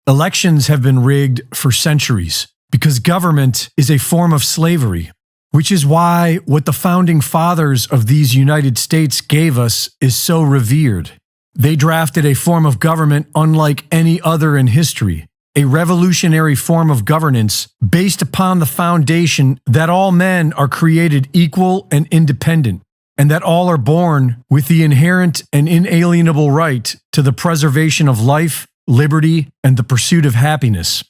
Elections have been rigged for centuries because government is a form of slavery, which is why what the founding fathers of these United States gave us is so revered. They drafted a form of government unlike any other in history, a revolutionary form of governance based upon the foundation that all men are created equal and independent, and that all are born with the inherent and inalienable right to the preservation of life, liberty, and the pursuit of happiness.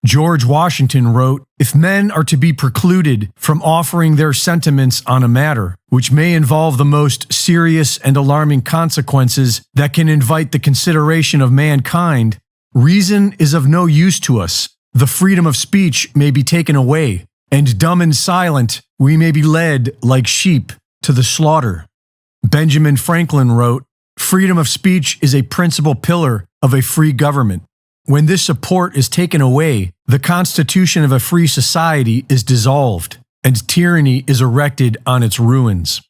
George Washington wrote, "If men are to be precluded from offering their sentiments on a matter which may involve the most serious and alarming consequences that can invite the consideration of mankind, reason is of no use to us. The freedom of speech may be taken away, and dumb and silent we may be led like sheep to the slaughter." Benjamin Franklin wrote, "Freedom of speech is a principal pillar of a free government. When this support is taken away, the constitution of a free society is dissolved, and tyranny is erected on its ruins."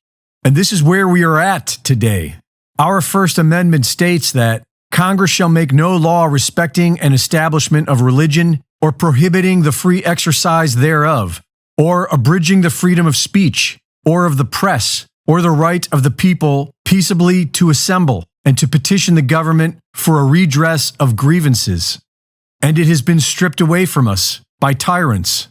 And this is where we are at today. Our First Amendment states that Congress shall make no law respecting an establishment of religion or prohibiting the free exercise thereof, or abridging the freedom of speech, or of the press, or the right of the people peaceably to assemble and to petition the government for a redress of grievances. And it has been stripped away from us by tyrants.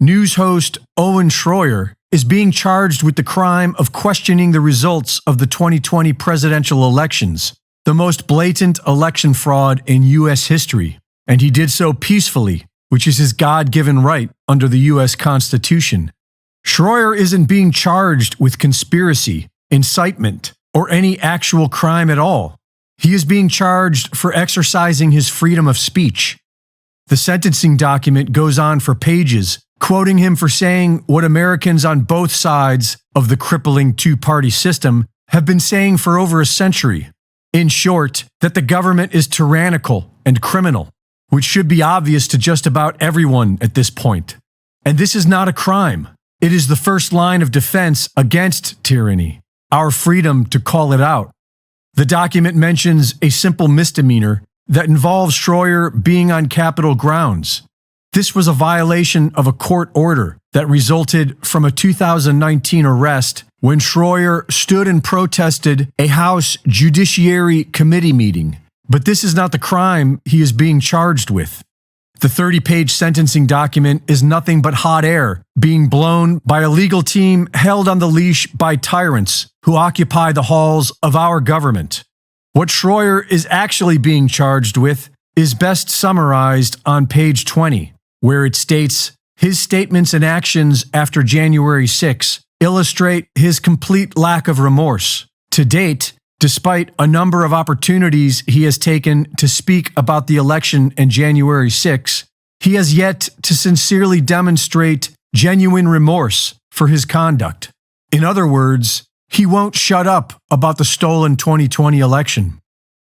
News host Owen Schroyer is being charged with the crime of questioning the results of the 2020 presidential elections, the most blatant election fraud in U.S. history. And he did so peacefully, which is his God-given right under the U.S. Constitution. Schroyer isn't being charged with conspiracy, incitement, or any actual crime at all. He is being charged for exercising his freedom of speech. The sentencing document goes on for pages, quoting him for saying what Americans on both sides of the crippling two-party system have been saying for over a century. In short, that the government is tyrannical and criminal, which should be obvious to just about everyone at this point. And this is not a crime. It is the first line of defense against tyranny, our freedom to call it out. The document mentions a simple misdemeanor that involves Schroyer being on Capitol grounds. This was a violation of a court order that resulted from a 2019 arrest when Schroyer stood and protested a House Judiciary Committee meeting. But this is not the crime he is being charged with. The 30-page sentencing document is nothing but hot air being blown by a legal team held on the leash by tyrants who occupy the halls of our government. What Schroyer is actually being charged with is best summarized on page 20, where it states, "His statements and actions after January 6 illustrate his complete lack of remorse. To date, despite a number of opportunities he has taken to speak about the election and January 6, he has yet to sincerely demonstrate genuine remorse for his conduct. In other words, he won't shut up about the stolen 2020 election.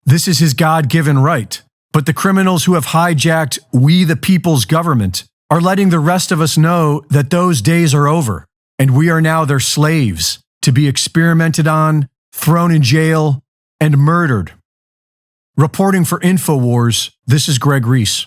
This is his God-given right, but the criminals who have hijacked we the people's government are letting the rest of us know that those days are over, and we are now their slaves, to be experimented on, thrown in jail, and murdered." Reporting for InfoWars, this is Greg Reese.